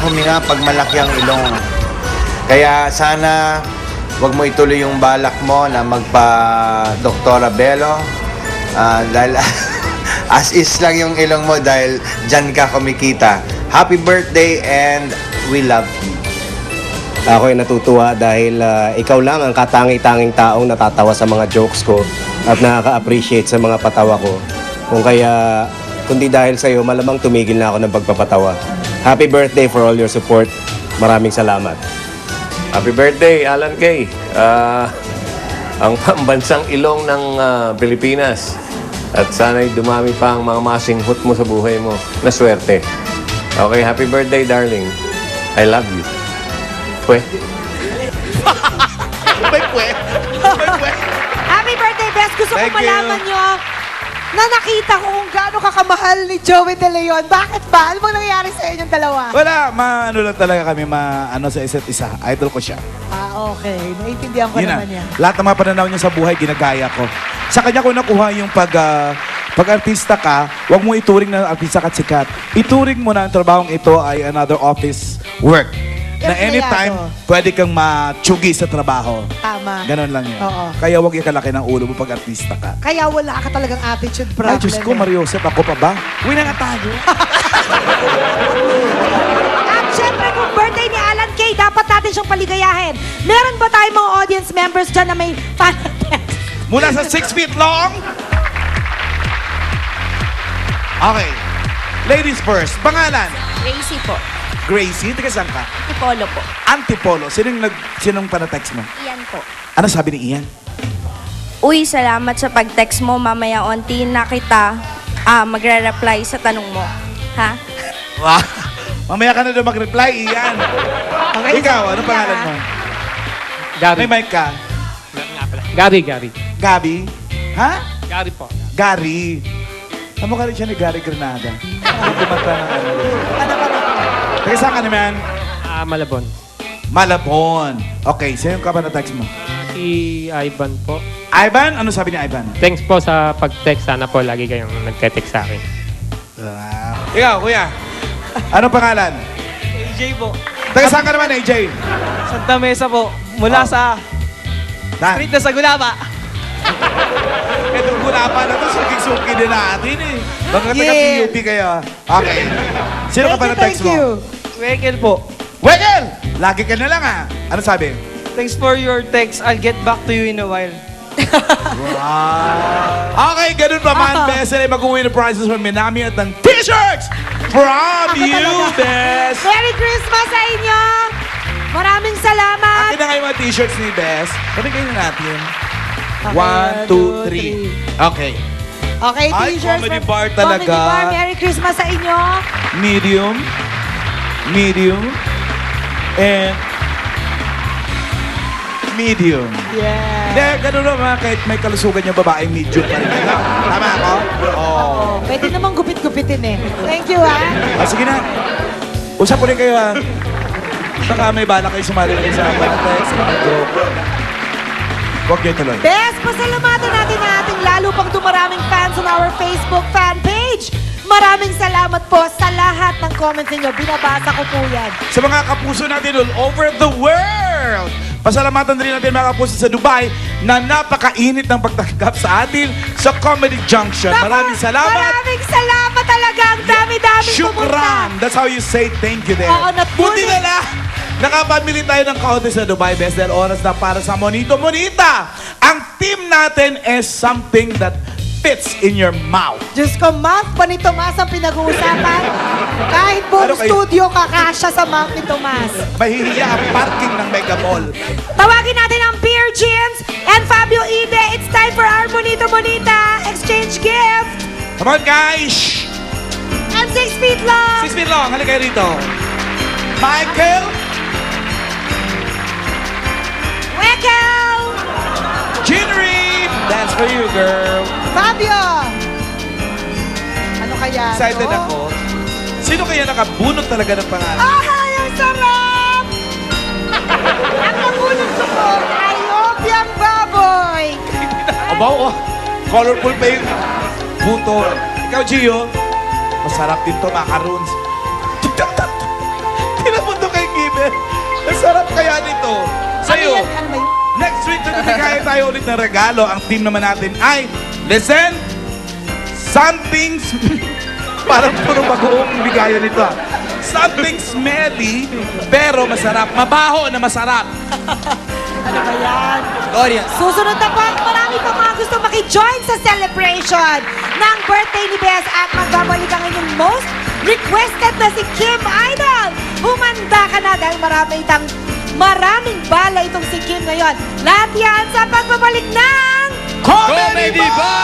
huminga pag malaki ang ilong. Kaya sana wag mo ituloy yung balak mo na magpa-Doktora Bello. Dahil as is lang yung ilong mo dahil dyan ka kumikita. Happy birthday and we love you. Ako ay natutuwa dahil ikaw lang ang katangi-tanging taong natatawa sa mga jokes ko at nakaka-appreciate sa mga patawa ko. Kundi dahil sa'yo, malamang tumigil na ako ng pagpapatawa. Happy birthday for all your support. Maraming salamat. Happy birthday, Alan Kay. Ang pambansang ilong ng Pilipinas. At sana'y dumami pa ang mga masinghot mo sa buhay mo. Na swerte. Okay, happy birthday, darling. I love you. Pwe. Happy birthday, Bes! Gusto ko Thank you. malaman nyo na nakita ko kung gaano kakamahal ni Joey De Leon. Bakit ba? Ano bang nangyayari sa inyong dalawa? Wala, ano lang talaga kami, sa isa't isa. Idol ko siya. Okay. Naiintindihan ko Yun na. naman yan. Lahat ng mga pananaw niya sa buhay, ginagaya ko. Sa kanya ko nakuha yung pag-artista ka, huwag mo ituring na artista ka at sikat. Ituring mo na ang trabahong ito ay another office work. Na anytime, pwede kang matsugi sa trabaho. Tama. Ganon lang yun. Oo. Kaya huwag ikalaki ng ulo mo pag artista ka. Kaya wala ka talagang attitude problem. Ay, Diyos ko, Mariosep, ako pa ba? Uwi na nga tayo. At syempre, kung birthday ni Alan Kay, dapat natin siyang paligayahin. Meron ba tayong mga audience members dyan na may fan-text? Mula sa 6 feet long. Okay. Ladies first. Pangalan? Gracie po. Gracie. Taga saan ka? Tipolo po. Antipolo. Sinong panatext mo? Iyan po. Ano sabi ni Ian? Uy, salamat sa pag-text mo. Mamaya onti na kita magre-reply sa tanong mo. Ha? Wow. Mamaya ka na doon mag-reply, Ian. Okay, Ikaw, so, ano pangalan mo? Gary. May mic ka? Gary. Gabi? Ha? Gary po. Gary. Kamukha rin siya ni Gary Granada. Ano kumanta ng ano? Taga saan ka naman? Malabon. Malabon. Okay, sino ka ba na text mo? Si Ivan po. Ivan? Ano sabi ni Ivan? Thanks po sa pag-text. Sana po lagi kayong nagte-text sa akin. Ikaw, kuya. Ano pangalan? AJ po. Taga saan ka naman, AJ? Santa Mesa po. Mula sa Dan. street na sa Gulaba. Itong gulapa na to, suki-suki din natin eh. Baka Yeah. taga-PUP kayo. Okay. Sino ka ba na text Thank you. mo? Wekel po. Wegel! Lagi ka na lang ah. Ano sabi? Thanks for your text. I'll get back to you in a while. Okay, ganun pa man, Bes. Ay mag-uwi ng prizes from Minami at ng t-shirts from you, Bes. Merry Christmas sa inyo! Maraming salamat! Akin na kayo mga t-shirts ni Bes. Pabigay na natin. Okay, 1, 2, 3. Okay. Okay, Ay, t-shirts comedy from bar talaga. Comedy bar. Merry Christmas sa inyo! Medium, and medium. Yeah. Hindi, ganun naman. Kahit may kalusugan niya babae, medium pa rin. Tama ako? Oo. Pwede namang gupit-gupitin eh. Thank you, ha? Sige na. Usap ulit kayo, ha? Baka may bala kayo sumali rin sa panatext, sa mga joke. Huwag niyo tuloy. Best, pasalamatan natin ang ating lalo pang dumaraming fans on our Facebook fan page. Maraming salamat po sa lahat ng comments ninyo. Binabasa ko po yan. Sa mga kapuso natin all over the world. Pasalamatan rin natin mga kapuso sa Dubai na napakainit ng pagtanggap sa atin sa Comedy Junction. Naku, Maraming salamat. Maraming salamat talaga. Ang dami-dami Shukran. pumunta. That's how you say thank you there. Oo, Buti na lang. Nakapamili tayo ng kaunti sa Dubai, Best. Dahil oras na para sa Monito Monita. Ang team natin is something that fits in your mouth. Diyos ko, Mount pa ni Tomas ang pinag-uusapan. Kahit buong Ano kayo? studio kakasya sa Mount ni Tomas. Mahihiya ang parking ng Mega Mall. Tawagin natin ang Beer Jeans and Fabio Ide. It's time for our Monito Monita exchange gift. Come on, guys! And 6 feet long. 6 feet long. Halika kayo rito. Michael, Wekel. Jinri, that's for you, girl. Fabio. Ano kaya? Excited to? ako. Sino kaya nakabunot talaga ng pangalan? Ay, ang sarap! Ang nabunod ko po ay Opiang Baboy. Abaw, oh. Colorful pa yung buto. Ikaw, Gio. Masarap din to, macaroons. magbibigay tayo ulit ng regalo. Ang team naman natin ay, listen, something, parang puro bagoong bigayan nito. Something smelly, pero masarap. Mabaho na masarap. Ano ba yan? Gloria. Susunod na po, marami pa mga gusto maki-join sa celebration ng birthday ni Bes at magbabalik ang inyong most requested na si Kim Idol. Humanda ka na dahil maraming bala itong si Kim ngayon. Lahat yan sa pagbabalik ng Comedy Bar!